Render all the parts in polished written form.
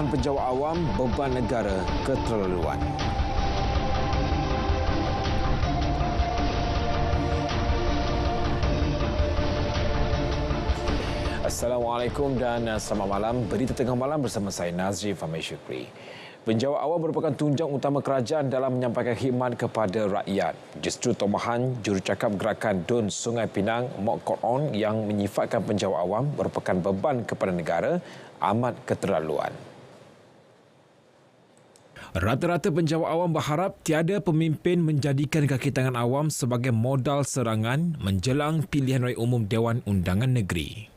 keluhan penjawat awam beban negara keterlaluan. Assalamualaikum dan selamat malam. Berita tengah malam bersama saya Nazri Fahmi Syukri. Penjawat awam merupakan tunjang utama kerajaan dalam menyampaikan khidmat kepada rakyat. Justru tomahan jurucakap Gerakan Dun Sungai Pinang, Mok Kok On, yang menyifatkan penjawat awam merupakan beban kepada negara amat keterlaluan. Rata-rata penjawat awam berharap tiada pemimpin menjadikan kaki tangan awam sebagai modal serangan menjelang pilihan raya umum Dewan Undangan Negeri.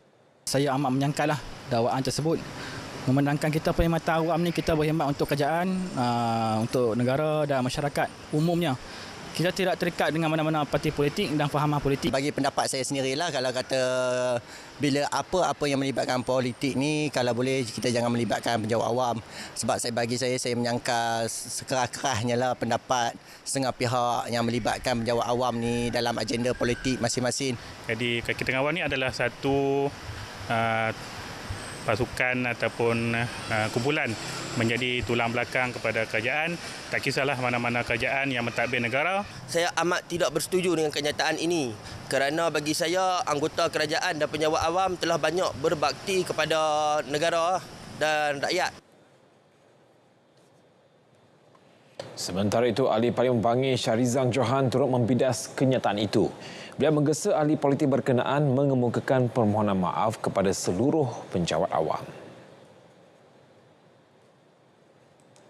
Saya amat menyangkallah dakwaan tersebut. Memandangkan kita perkhidmatan awam ni, kita berkhidmat untuk kerajaan, untuk negara dan masyarakat umumnya. Kita tidak terikat dengan mana-mana parti politik dan fahaman politik. Bagi pendapat saya sendirilah, kalau kata bila apa-apa yang melibatkan politik ni, kalau boleh kita jangan melibatkan penjawat awam. Sebab bagi saya menyangkal sekerah-kerahnya lah pendapat setengah pihak yang melibatkan penjawat awam ni dalam agenda politik masing-masing. Jadi kaki tengah awam ni adalah satu pasukan ataupun kumpulan menjadi tulang belakang kepada kerajaan. Tak kisahlah mana-mana kerajaan yang mentadbir negara. Saya amat tidak bersetuju dengan kenyataan ini kerana bagi saya anggota kerajaan dan penjawat awam telah banyak berbakti kepada negara dan rakyat. Sementara itu, Ahli Parlimen Bangir Shahrizal Johan turut membidas kenyataan itu. Beliau menggesa ahli politik berkenaan mengemukakan permohonan maaf kepada seluruh penjawat awam.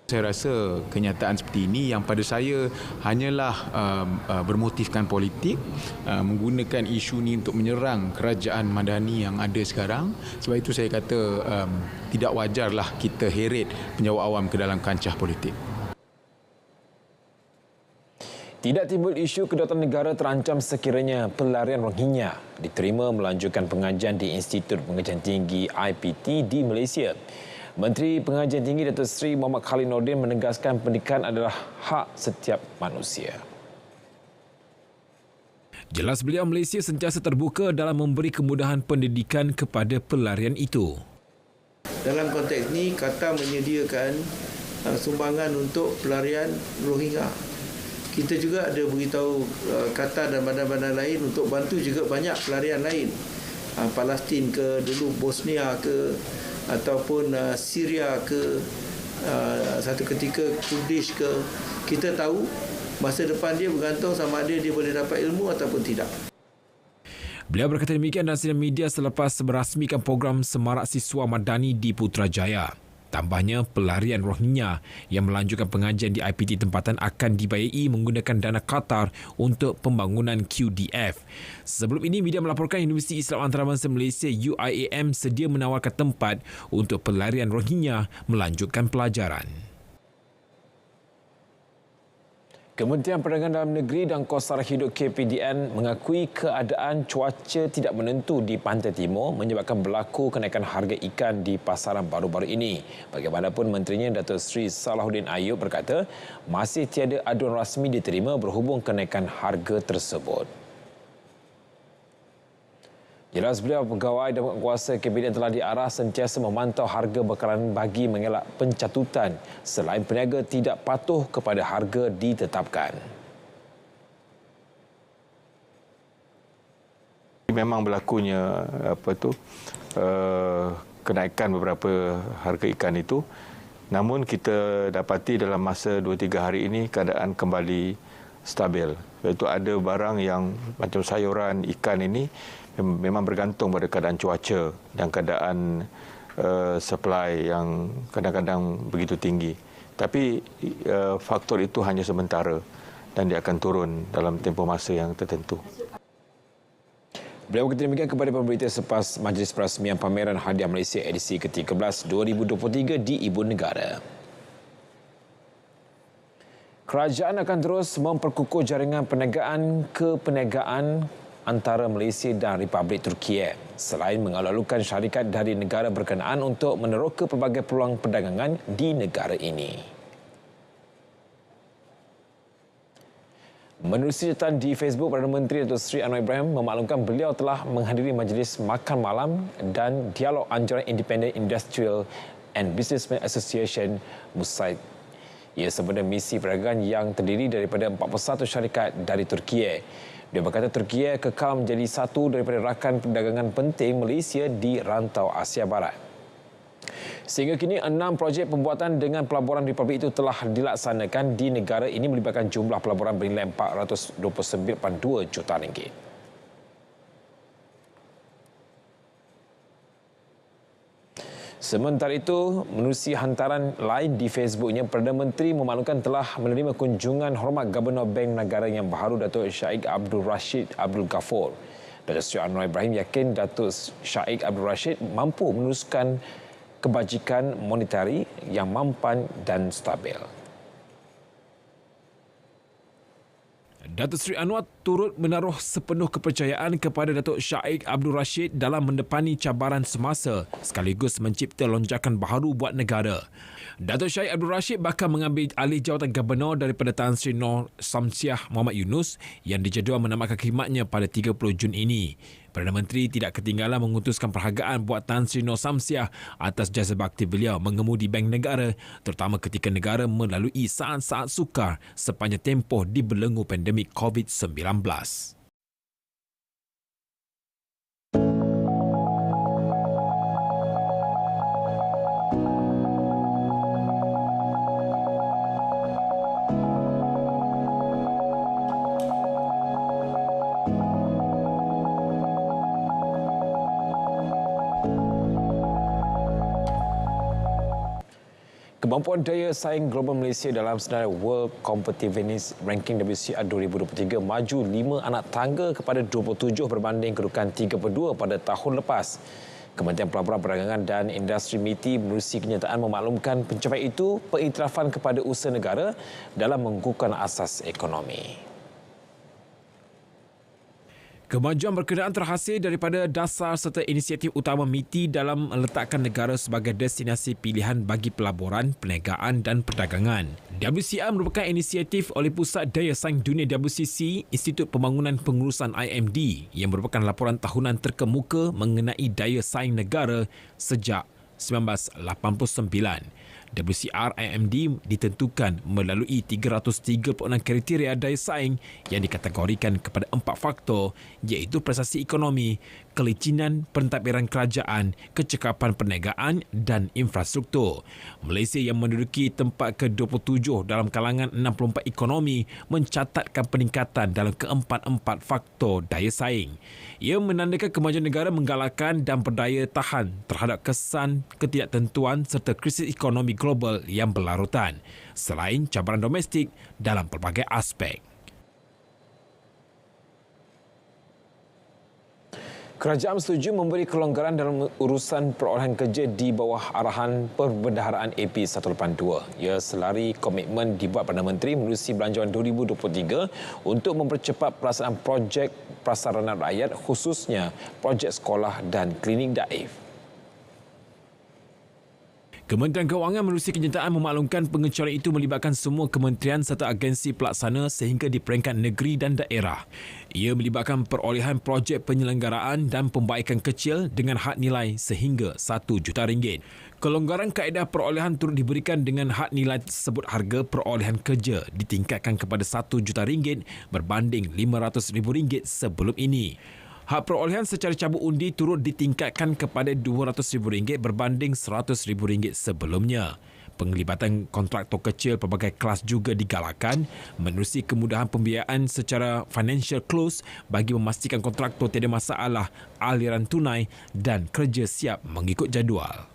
Saya rasa kenyataan seperti ini yang pada saya hanyalah bermotifkan politik, menggunakan isu ini untuk menyerang kerajaan Madani yang ada sekarang. Sebab itu saya kata tidak wajarlah kita heret penjawat awam ke dalam kancah politik. Tidak timbul isu kedaulatan negara terancam sekiranya pelarian Rohingya diterima melanjutkan pengajian di Institut Pengajian Tinggi IPT di Malaysia. Menteri Pengajian Tinggi Datuk Seri Muhammad Khalid Nordin menegaskan pendidikan adalah hak setiap manusia. Jelas beliau, Malaysia sentiasa terbuka dalam memberi kemudahan pendidikan kepada pelarian itu. Dalam konteks ini, Qatar menyediakan sumbangan untuk pelarian Rohingya. Kita juga ada beritahu Qatar dan bandar-bandar lain untuk bantu juga banyak pelarian lain. Palestin ke, dulu Bosnia ke, ataupun Syria ke, satu ketika Kurdish ke. Kita tahu masa depan dia bergantung sama ada dia boleh dapat ilmu ataupun tidak. Beliau berkata demikian dalam sidang media selepas merasmikan program Semarak Siswa Madani di Putrajaya. Tambahnya, pelarian Rohingya yang melanjutkan pengajian di IPT tempatan akan dibiayai menggunakan dana Qatar untuk pembangunan QDF. Sebelum ini, media melaporkan Universiti Islam Antarabangsa Malaysia UIAM sedia menawarkan tempat untuk pelarian Rohingya melanjutkan pelajaran. Kementerian Perdagangan Dalam Negeri dan Kos Sara Hidup KPDN mengakui keadaan cuaca tidak menentu di Pantai Timur menyebabkan berlaku kenaikan harga ikan di pasaran baru-baru ini. Bagaimanapun, menterinya Datuk Seri Salahuddin Ayub berkata masih tiada aduan rasmi diterima berhubung kenaikan harga tersebut. Jelas beliau, pegawai dan penguasa KPDN telah diarah sentiasa memantau harga bekalan bagi mengelak pencatutan selain peniaga tidak patuh kepada harga ditetapkan. Memang berlakunya kenaikan beberapa harga ikan itu, namun kita dapati dalam masa 2-3 hari ini keadaan kembali stabil. Iaitu ada barang yang macam sayuran, ikan ini memang bergantung pada keadaan cuaca dan keadaan supply yang kadang-kadang begitu tinggi. Tapi faktor itu hanya sementara dan dia akan turun dalam tempoh masa yang tertentu. Beliau berkata demikian kepada pemberita selepas Majlis Perasmian Pameran Hadiah Malaysia edisi ke-13 2023 di Ibu Negara. Kerajaan akan terus memperkukuh jaringan perniagaan antara Malaysia dan Republik Turkiye selain mengalu-alukan syarikat dari negara berkenaan untuk meneroka pelbagai peluang perdagangan di negara ini. Menerusi catatan di Facebook, Perdana Menteri Datuk Seri Anwar Ibrahim memaklumkan beliau telah menghadiri majlis makan malam dan dialog anjuran independen industrial and Businessmen Association (MUSAID). Ia sempena misi perdagangan yang terdiri daripada 41 syarikat dari Turkiye. Dia berkata Turkiye kekal menjadi satu daripada rakan perdagangan penting Malaysia di rantau Asia Barat. Sehingga kini 6 projek pembuatan dengan pelaburan Republik itu telah dilaksanakan di negara ini melibatkan jumlah pelaburan bernilai 429.2 juta ringgit. Sementara itu, menerusi hantaran lain di Facebooknya, Perdana Menteri memaklumkan telah menerima kunjungan hormat Gubernur Bank Negara yang baru Datuk Shaikh Abdul Rashid Abdul Ghaffur. Datuk Seri Anwar Ibrahim yakin Datuk Shaikh Abdul Rashid mampu meneruskan kebajikan monetari yang mampan dan stabil. Datuk Seri Anwar turut menaruh sepenuh kepercayaan kepada Datuk Shaikh Abdul Rashid dalam mendepani cabaran semasa sekaligus mencipta lonjakan baharu buat negara. Datuk Shaikh Abdul Rashid bakal mengambil alih jawatan Gubernur daripada Tan Sri Nur Samsiah Muhammad Yunus yang dijadual menamatkan khidmatnya pada 30 Jun ini. Perdana Menteri tidak ketinggalan mengutuskan perhargaan buat Tan Sri Nur Samsiah atas jasa bakti beliau mengemudi Bank Negara, terutama ketika negara melalui saat-saat sukar sepanjang tempoh dibelenggu pandemik COVID-19. Kemampuan daya saing global Malaysia dalam senarai World Competitiveness Ranking WCR 2023 maju 5 anak tangga kepada 27 berbanding kedudukan 32 pada tahun lepas. Kementerian Pelaburan Perdagangan dan Industri MITI menerusi kenyataan memaklumkan pencapaian itu pengiktirafan kepada usaha negara dalam mengukuhkan asas ekonomi. Kemajuan berkenaan terhasil daripada dasar serta inisiatif utama MITI dalam meletakkan negara sebagai destinasi pilihan bagi pelaburan, perniagaan dan perdagangan. WCR merupakan inisiatif oleh Pusat Daya Saing Dunia WCC, Institut Pembangunan Pengurusan IMD yang merupakan laporan tahunan terkemuka mengenai daya saing negara sejak 1989. WCR IMD ditentukan melalui 336 kriteria daya saing yang dikategorikan kepada 4 faktor iaitu prestasi ekonomi, kelicinan pentadbiran kerajaan, kecekapan perniagaan dan infrastruktur. Malaysia yang menduduki tempat ke-27 dalam kalangan 64 ekonomi mencatatkan peningkatan dalam keempat-empat faktor daya saing. Ia menandakan kemajuan negara menggalakkan dan berdaya tahan terhadap kesan ketidaktentuan serta krisis ekonomi global yang berlarutan, selain cabaran domestik dalam pelbagai aspek. Kerajaan setuju memberi kelonggaran dalam urusan perolehan kerja di bawah arahan Perbendaharaan AP 182. Ia selari komitmen dibuat Perdana Menteri menerusi Belanjawan 2023 untuk mempercepat pelaksanaan projek prasarana rakyat khususnya projek sekolah dan klinik daif. Kementerian Kewangan menerusi kenyataan memaklumkan pengecualian itu melibatkan semua kementerian serta agensi pelaksana sehingga di peringkat negeri dan daerah. Ia melibatkan perolehan projek penyelenggaraan dan pembaikan kecil dengan had nilai sehingga RM1 juta. Kelonggaran kaedah perolehan turut diberikan dengan had nilai tersebut harga perolehan kerja ditingkatkan kepada RM1 juta berbanding RM500,000 sebelum ini. Hak perolehan secara cabut undi turut ditingkatkan kepada RM200,000 berbanding RM100,000 sebelumnya. Penglibatan kontraktor kecil pelbagai kelas juga digalakkan menerusi kemudahan pembiayaan secara financial close bagi memastikan kontraktor tiada masalah aliran tunai dan kerja siap mengikut jadual.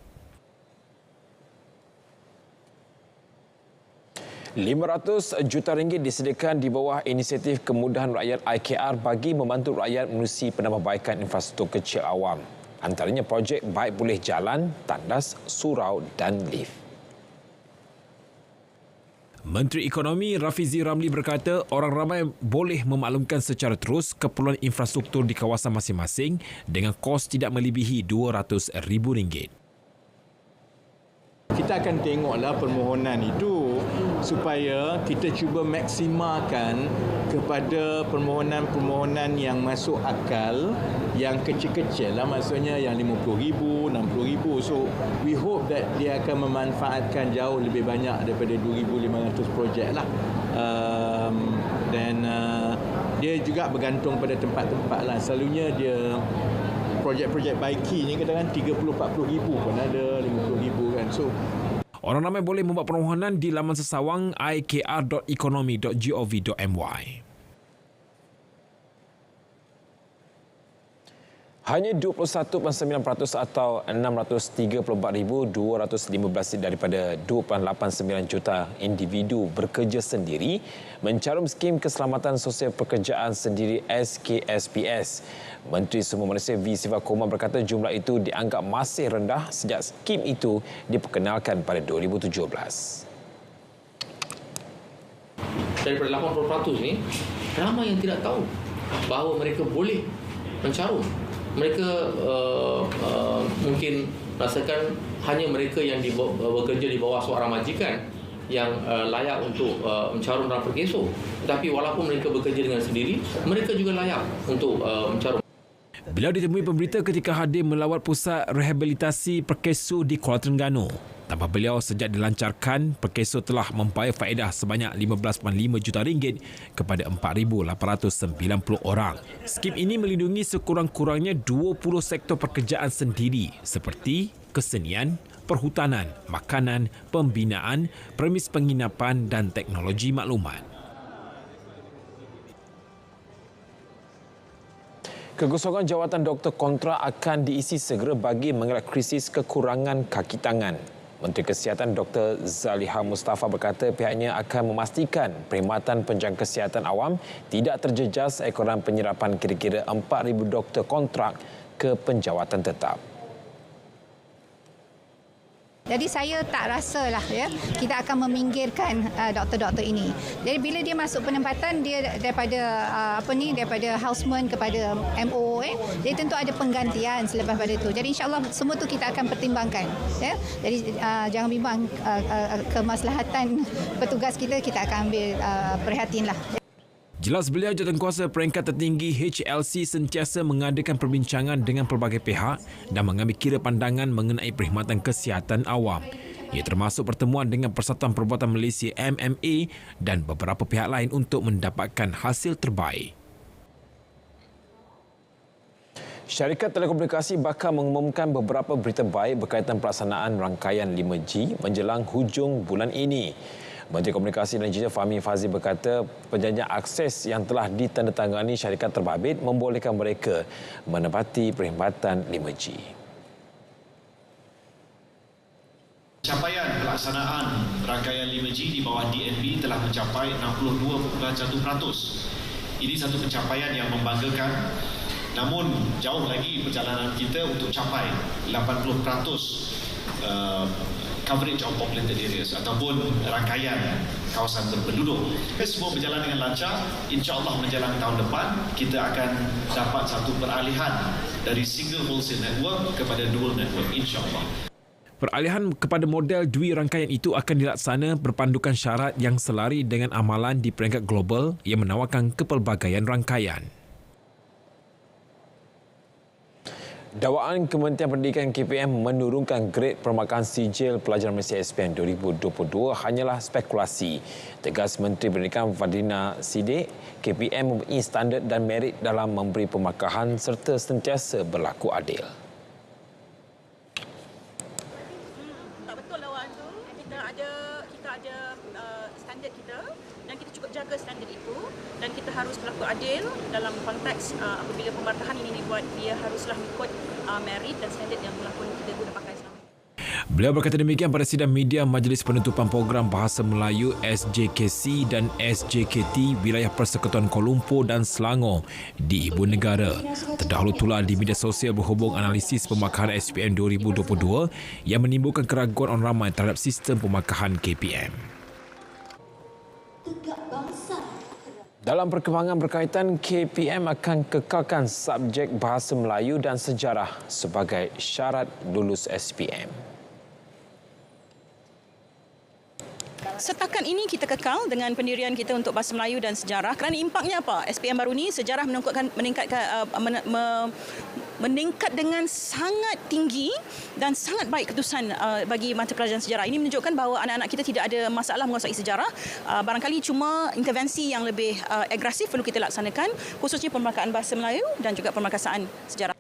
RM500 juta disediakan di bawah inisiatif kemudahan rakyat IKR bagi membantu rakyat menerusi penambahbaikan infrastruktur kecil awam. Antaranya projek baik pulih jalan, tandas, surau dan lift. Menteri Ekonomi Rafizi Ramli berkata orang ramai boleh memaklumkan secara terus keperluan infrastruktur di kawasan masing-masing dengan kos tidak melebihi RM200,000. Kita akan tengoklah permohonan itu supaya kita cuba maksimalkan kepada permohonan-permohonan yang masuk akal, yang kecil-kecil lah, maksudnya yang RM50,000, RM60,000. So we hope that dia akan memanfaatkan jauh lebih banyak daripada 2,500 projek lah. Dan dia juga bergantung pada tempat-tempat lah. Selalunya dia projek-projek baiki ni kadang-kadang 30-40 ribu pun ada, 50 ribu kan. So orang ramai boleh membuat permohonan di laman sesawang ikr.economy.gov.my. Hanya 21.9% atau 634,215 daripada 2.89 juta individu bekerja sendiri mencarum skim keselamatan sosial pekerjaan sendiri SKSPS. Menteri Semua Manusia V. Sivakumar berkata jumlah itu dianggap masih rendah sejak skim itu diperkenalkan pada 2017. Daripada 80% ni, ramai yang tidak tahu bahawa mereka boleh mencarum. Mereka mungkin rasakan hanya mereka yang bekerja di bawah seorang majikan yang layak untuk mencarum dalam perkeso. Tetapi walaupun mereka bekerja dengan sendiri, mereka juga layak untuk mencarum. Beliau ditemui pemberita ketika hadir melawat pusat rehabilitasi perkeso di Kuala Terengganu. Tambah beliau, sejak dilancarkan, perkeso telah membayar faedah sebanyak RM15.5 juta kepada 4,890 orang. Skim ini melindungi sekurang-kurangnya 20 sektor pekerjaan sendiri seperti kesenian, perhutanan, makanan, pembinaan, premis penginapan dan teknologi maklumat. Kekosongan jawatan doktor kontrak akan diisi segera bagi mengelak krisis kekurangan kaki tangan. Menteri Kesihatan Dr. Zaliha Mustafa berkata pihaknya akan memastikan perkhidmatan penjaga kesihatan awam tidak terjejas ekoran penyerapan kira-kira 4,000 doktor kontrak ke penjawatan tetap. Jadi saya tak rasalah kita akan meminggirkan doktor-doktor ini. Jadi bila dia masuk penempatan, dia daripada houseman kepada MO, jadi tentu ada penggantian selepas pada itu. Jadi insya-Allah semua tu kita akan pertimbangkan. Jadi jangan bimbang, kemaslahatan petugas kita akan ambil perhatianlah. Jelas beliau, jawatankuasa peringkat tertinggi HLC sentiasa mengadakan perbincangan dengan pelbagai pihak dan mengambil kira pandangan mengenai perkhidmatan kesihatan awam. Ia termasuk pertemuan dengan Persatuan Perubatan Malaysia MMA dan beberapa pihak lain untuk mendapatkan hasil terbaik. Syarikat Telekomunikasi bakal mengumumkan beberapa berita baik berkaitan pelaksanaan rangkaian 5G menjelang hujung bulan ini. Menteri Komunikasi dan Digital Fahmi Fazil berkata perjanjian akses yang telah ditandatangani syarikat terbabit membolehkan mereka menepati perkhidmatan 5G. Capaian pelaksanaan rangkaian 5G di bawah DNB telah mencapai 62.1%. Ini satu pencapaian yang membanggakan. Namun jauh lagi perjalanan kita untuk capai 80% coverage of populated areas ataupun rangkaian kawasan berpenduduk. Semua berjalan dengan lancar. InsyaAllah menjelang tahun depan kita akan dapat satu peralihan dari single wholesale network kepada dual network, insyaAllah. Peralihan kepada model dui rangkaian itu akan dilaksana berpandukan syarat yang selari dengan amalan di peringkat global yang menawarkan kepelbagaian rangkaian. Dakwaan Kementerian Pendidikan KPM menurunkan grade permarkahan sijil pelajar Malaysia SPM 2022 hanyalah spekulasi. Tegas Menteri Pendidikan Fadlina Siddiq, KPM mempunyai standard dan merit dalam memberi permarkahan serta sentiasa berlaku adil. Tak betul lawan tu. Kita ada standard kita dan kita cukup jaga standard itu dan kita harus berlaku adil dalam konteks apabila pemarkahan ini dibuat, dia haruslah mengikut merit dan standard yang berlaku kita guna pakai selama ini. Beliau berkata demikian pada sidang media Majlis Penutupan Program Bahasa Melayu SJKC dan SJKT Wilayah Persekutuan Kuala Lumpur dan Selangor di Ibu Negara. Terdahulu tular di media sosial berhubung analisis pemarkahan SPM 2022 yang menimbulkan keraguan orang ramai terhadap sistem pemarkahan KPM. Dalam perkembangan berkaitan, KPM akan kekalkan subjek Bahasa Melayu dan Sejarah sebagai syarat lulus SPM. Setakat ini kita kekal dengan pendirian kita untuk Bahasa Melayu dan Sejarah kerana impaknya apa? SPM baru ni sejarah meningkat dengan sangat tinggi dan sangat baik keputusan bagi mata pelajaran sejarah. Ini menunjukkan bahawa anak-anak kita tidak ada masalah menguasai sejarah. Barangkali cuma intervensi yang lebih agresif perlu kita laksanakan, khususnya pemerkasaan Bahasa Melayu dan juga pemerkasaan sejarah.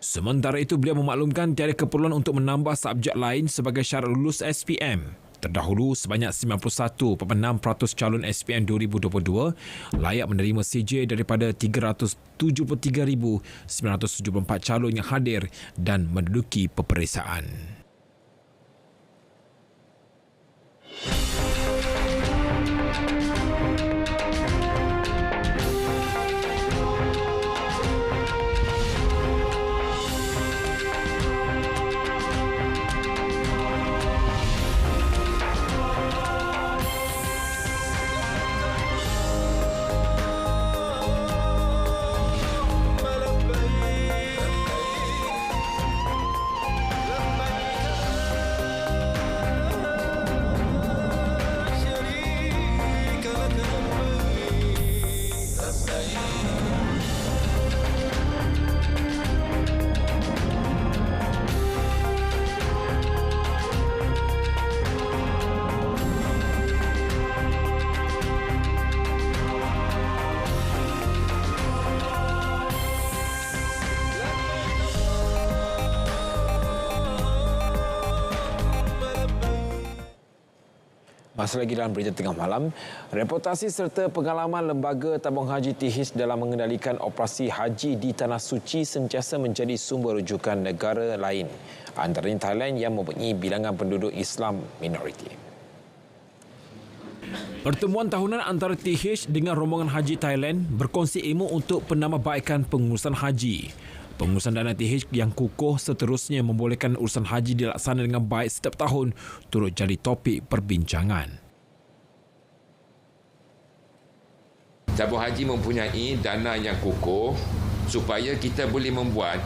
Sementara itu, beliau memaklumkan tiada keperluan untuk menambah subjek lain sebagai syarat lulus SPM. Terdahulu, sebanyak 91.6% calon SPM 2022 layak menerima CJ daripada 373,974 calon yang hadir dan menduduki peperiksaan. Masih lagi dalam berita tengah malam, reportasi serta pengalaman Lembaga Tabung Haji TIHIS dalam mengendalikan operasi haji di Tanah Suci sentiasa menjadi sumber rujukan negara lain, antaranya Thailand yang mempunyai bilangan penduduk Islam minoriti. Pertemuan tahunan antara TIHIS dengan rombongan haji Thailand berkongsi ilmu untuk penambahbaikan pengurusan haji. Pengurusan dana TIHIS yang kukuh seterusnya membolehkan urusan haji dilaksanakan dengan baik setiap tahun turut jadi topik perbincangan. Tabung haji mempunyai dana yang kukuh supaya kita boleh membuat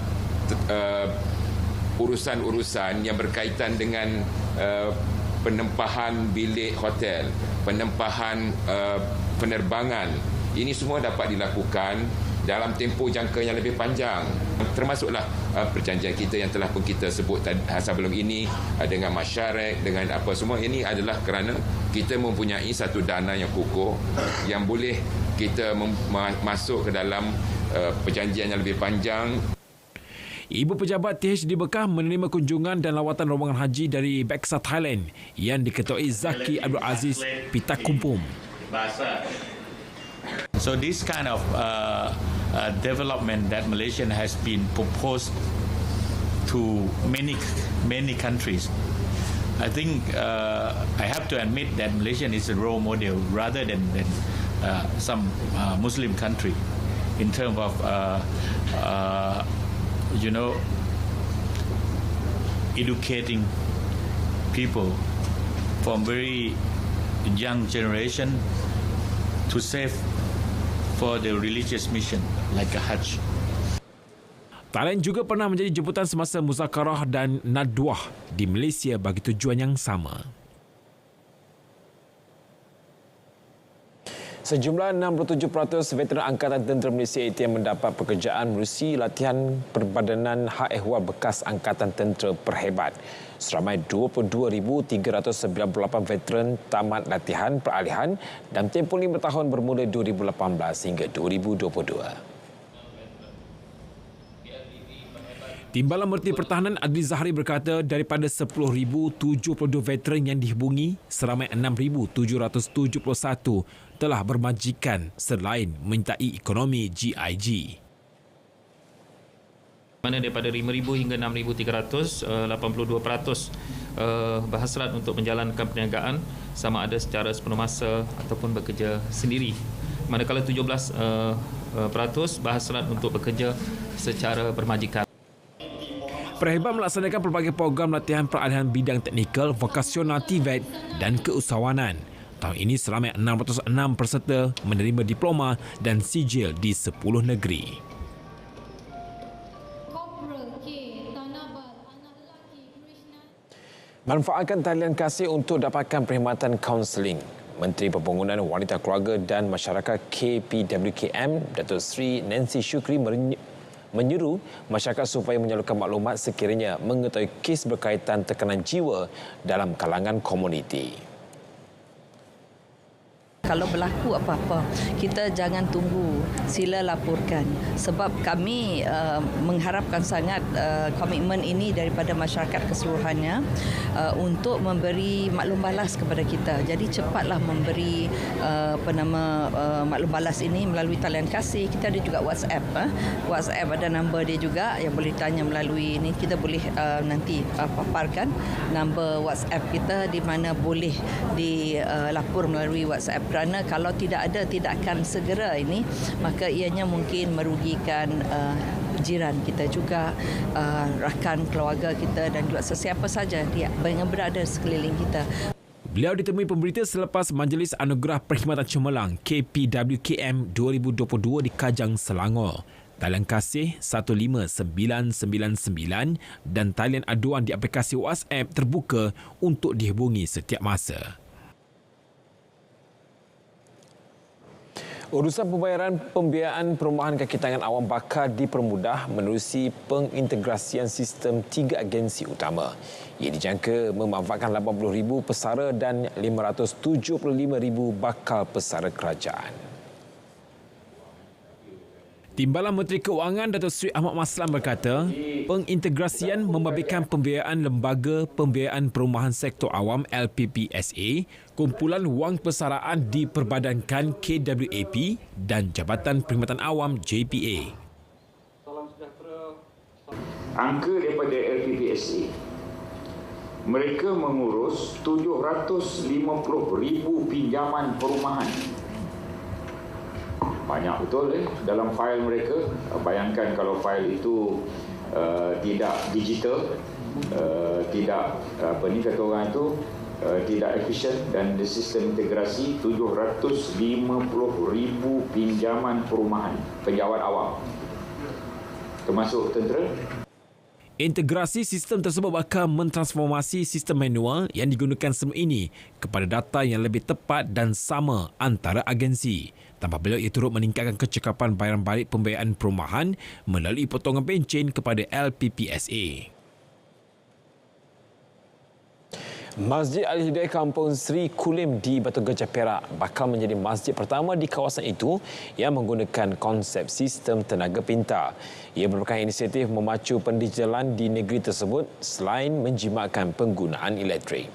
urusan-urusan yang berkaitan dengan penempahan bilik hotel, penempahan penerbangan. Ini semua dapat dilakukan dalam tempoh jangka yang lebih panjang. Termasuklah perjanjian kita yang telah pun kita sebut sebelum ini dengan masyarakat, dengan apa semua. Ini adalah kerana kita mempunyai satu dana yang kukuh yang boleh kita masuk ke dalam perjanjian yang lebih panjang. Ibu pejabat TIHIS di Bekah menerima kunjungan dan lawatan rombongan haji dari Beksa Thailand yang diketuai Zaki Abdul Aziz Pitakumpum. So this kind of development that Malaysia has been proposed to many countries. I think I have to admit that Malaysia is a role model rather than some Muslim country in terms of educating people from very young generation to save for the religious mission like a Hajj. Thailand juga pernah menjadi jemputan semasa muzakarah dan nadwah di Malaysia bagi tujuan yang sama. Sejumlah 67% veteran Angkatan Tentera Malaysia ATM mendapat pekerjaan menerusi latihan Perbadanan Hak Ehwal bekas Angkatan Tentera Perhebat. Seramai 22,398 veteran tamat latihan peralihan dalam tempoh 5 tahun bermula 2018 hingga 2022. Timbalan Menteri Pertahanan Adli Zahari berkata daripada 10,072 veteran yang dihubungi, seramai 6,771 telah bermajikan selain menyertai ekonomi GIG. Mana daripada 5,000 hingga 6,300, 82% berhasrat untuk menjalankan perniagaan sama ada secara sepenuh masa ataupun bekerja sendiri. Manakala 17% berhasrat untuk bekerja secara bermajikan. Perhebat melaksanakan pelbagai program latihan peralihan bidang teknikal, vokasional TVET dan keusahawanan. Tahun ini seramai 606 peserta menerima diploma dan sijil di 10 negeri. Manfaatkan talian kasih untuk dapatkan perkhidmatan kaunseling. Menteri Pembangunan Wanita Keluarga dan Masyarakat KPWKM, Datuk Seri Nancy Shukri menyeru masyarakat supaya menyalurkan maklumat sekiranya mengetahui kes berkaitan tekanan jiwa dalam kalangan komuniti. Kalau berlaku apa-apa, kita jangan tunggu, sila laporkan. Sebab kami mengharapkan sangat komitmen ini daripada masyarakat keseluruhannya untuk memberi maklum balas kepada kita. Jadi cepatlah memberi maklum balas ini melalui talian kasih. Kita ada juga WhatsApp. WhatsApp ada nombor dia juga yang boleh tanya melalui ini. Kita boleh nanti paparkan nombor WhatsApp kita di mana boleh dilapor melalui WhatsApp. Kerana kalau tidak ada, tidak akan segera ini, maka ianya mungkin merugikan jiran kita juga, rakan keluarga kita dan juga sesiapa saja yang berada sekeliling kita. Beliau ditemui pemberita selepas Majlis Anugerah Perkhidmatan Cemerlang KPWKM 2022 di Kajang, Selangor. Talian kasih 15999 dan talian aduan di aplikasi WhatsApp terbuka untuk dihubungi setiap masa. Urusan pembayaran pembiayaan perumahan kaki tangan awam bakal dipermudah menerusi pengintegrasian sistem 3 agensi utama. Ia dijangka memanfaatkan 80,000 pesara dan 575,000 bakal pesara kerajaan. Timbalan Menteri Keuangan Datuk Seri Ahmad Maslan berkata, pengintegrasian membabitkan pembiayaan Lembaga Pembiayaan Perumahan Sektor Awam LPPSA, kumpulan wang persaraan diperbadankan KWAP dan Jabatan Perkhidmatan Awam JPA. Angka daripada LPPSA, mereka mengurus 750,000 pinjaman perumahan. Banyak betul dalam fail mereka. Bayangkan kalau fail itu tidak digital, tidak kata orang itu tidak efisien, dan sistem integrasi 750,000 pinjaman perumahan penjawat awam termasuk tentera. Integrasi sistem tersebut bakal mentransformasi sistem manual yang digunakan selama ini kepada data yang lebih tepat dan sama antara agensi. Tambah beliau, ia turut meningkatkan kecekapan bayaran balik pembiayaan perumahan melalui potongan pencen kepada LPPSA. Masjid Al-Hidayah Kampung Sri Kulim di Batu Gajah, Perak bakal menjadi masjid pertama di kawasan itu yang menggunakan konsep sistem tenaga pintar. Ia merupakan inisiatif memacu pendigitalan di negeri tersebut selain menjimatkan penggunaan elektrik.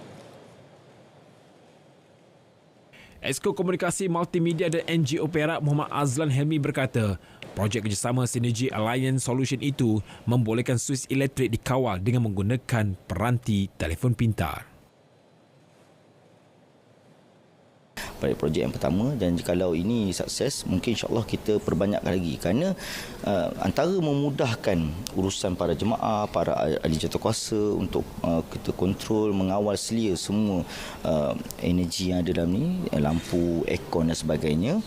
Exco Komunikasi Multimedia dan NGO Perak Muhammad Azlan Helmi berkata, projek kerjasama Synergy Alliance Solution itu membolehkan suis elektrik dikawal dengan menggunakan peranti telefon pintar. Pada projek yang pertama, dan jikalau ini sukses, mungkin insya-Allah kita perbanyakkan lagi, kerana antara memudahkan urusan para jemaah, para ahli jawatankuasa untuk kita kontrol, mengawal selia semua energi yang ada dalam ni, lampu, aircon dan sebagainya.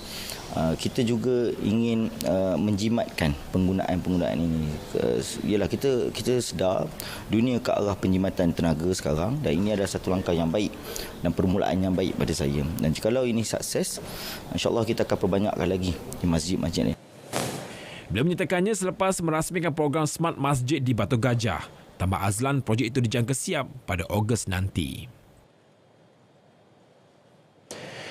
Kita juga ingin menjimatkan penggunaan ini. Ialah kita sedar dunia ke arah penjimatan tenaga sekarang, dan ini adalah satu langkah yang baik dan permulaan yang baik pada saya. Dan jikalau ini sukses, insya-Allah kita akan perbanyakkan lagi di masjid-masjid ini. Beliau menyatakannya selepas merasmikan program Smart Masjid di Batu Gajah. Tambah Azlan, projek itu dijangka siap pada Ogos nanti.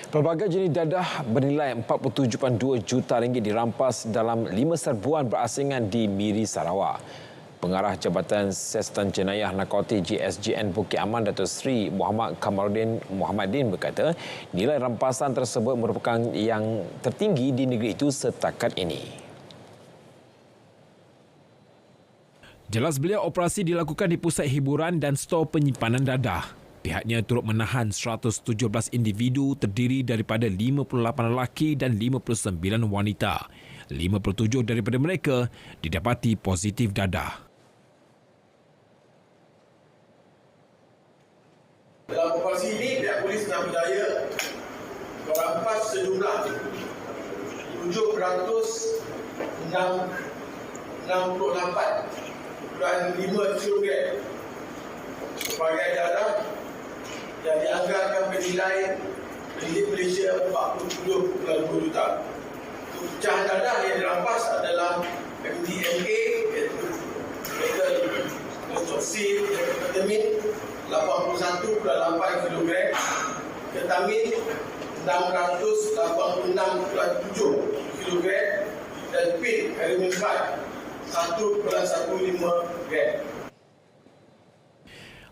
Pelbagai jenis dadah bernilai RM47.2 juta dirampas dalam 5 serbuan berasingan di Miri, Sarawak. Pengarah Jabatan Siasatan Jenayah Narkotik JSJN Bukit Aman Datuk Seri Muhammad Kamaluddin Muhammadin berkata, nilai rampasan tersebut merupakan yang tertinggi di negeri itu setakat ini. Jelas beliau, operasi dilakukan di pusat hiburan dan stor penyimpanan dadah. Pihaknya turut menahan 117 individu terdiri daripada 58 lelaki dan 59 wanita. 57 daripada mereka didapati positif dadah. Dalam operasi ini, pihak polis telah berjaya merampas sejumlah 768.5 kilogram sebagai dadah yang dianggarkan bernilai ringgit Malaysia 40.2 juta. Pecahan dadah yang dirampas adalah MDMA iaitu metal konsorsi vitamin 81.8 kg, ketamin 686.7 kg dan pil kaliminfat 1.15 gram.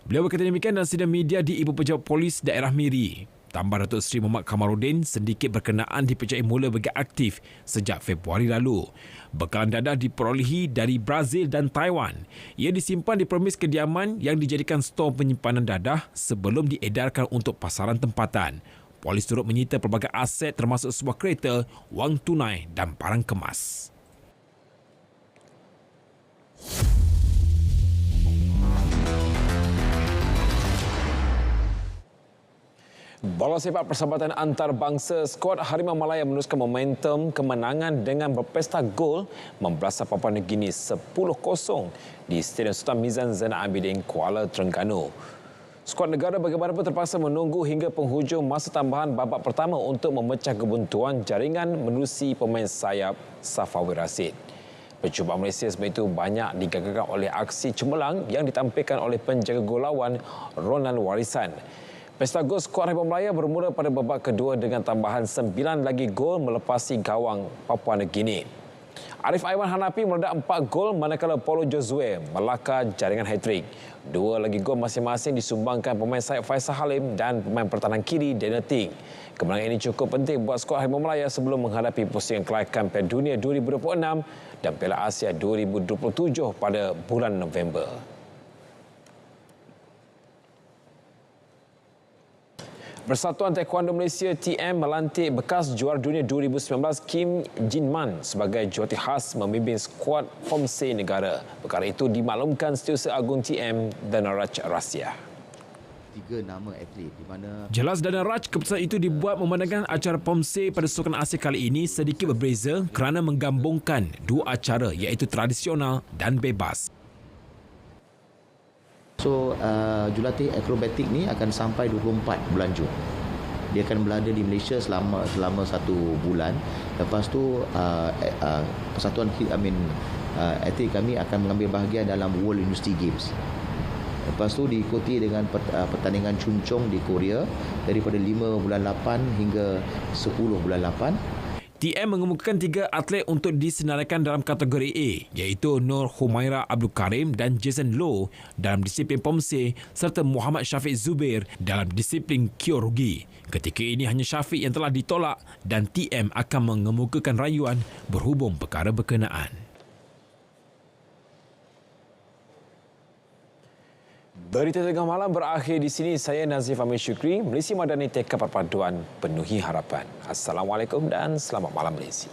Beliau berkata demikian dalam sidang media di Ibu Pejabat Polis Daerah Miri. Tambah Datuk Seri Muhammad Kamarudin sedikit berkenaan dipercayai mula bagi aktif sejak Februari lalu. Bekalan dadah diperolehi dari Brazil dan Taiwan. Ia disimpan di premis kediaman yang dijadikan stor penyimpanan dadah sebelum diedarkan untuk pasaran tempatan. Polis turut menyita pelbagai aset termasuk sebuah kereta, wang tunai dan barang kemas. Bola sepak persahabatan antarabangsa, skuad Harimau Malaya meneruskan momentum kemenangan dengan berpesta gol membelasah Papua Nugini 10-0 di Stadium Sultan Mizan Zainal Abidin, Kuala Terengganu. Skuad negara bagaimanapun terpaksa menunggu hingga penghujung masa tambahan babak pertama untuk memecah kebuntuan jaringan menerusi pemain sayap Safawi Rashid. Percubaan Malaysia sebab itu banyak digagalkan oleh aksi cemerlang yang ditampilkan oleh penjaga gol lawan Ronald Warisan. Pesta gol skuad Harimau Malaya bermula pada babak kedua dengan tambahan 9 lagi gol melepasi gawang Papua Nugini. Arif Aiwan Hanafi meledak 4 gol manakala Paulo Josue melakar jaringan hat-trick. 2 lagi gol masing-masing disumbangkan pemain sayap Faisal Halim dan pemain pertahanan kiri Daniel Ting. Kemenangan ini cukup penting buat skuad Harimau Malaya sebelum menghadapi pusingan kelaikan Piala Dunia 2026 dan Piala Asia 2027 pada bulan November. Persatuan Taekwondo Malaysia TM melantik bekas juara dunia 2019 Kim Jin Man sebagai jurulatih khas memimpin skuad Pomse negara. Perkara itu dimaklumkan Setiausaha Agung TM Danaraj Rasya. 3 nama atlet di mana Jelas Danaraj, keputusan itu dibuat memandangkan acara Pomse pada Sukan Asia kali ini sedikit berbeza kerana menggabungkan 2 acara iaitu tradisional dan bebas. So, jurulatih akrobatik ni akan sampai 24 bulan Jun. Dia akan berada di Malaysia selama 1 bulan. Lepas tu persatuan atlet kami akan mengambil bahagian dalam World University Games. Lepas tu diikuti dengan pertandingan Chungcheong di Korea daripada 5 bulan 8 hingga 10 bulan 8. TM mengemukakan 3 atlet untuk disenaraikan dalam kategori A iaitu Nur Humaira Abdul Karim dan Jason Low dalam disiplin Pomse serta Muhammad Syafiq Zubair dalam disiplin Kyorugi. Ketika ini hanya Syafiq yang telah ditolak dan TM akan mengemukakan rayuan berhubung perkara berkenaan. Berita tengah malam berakhir di sini. Saya Nazif Amir Syukri, Malaysia Madani, tekad perpaduan penuhi harapan. Assalamualaikum dan selamat malam Malaysia.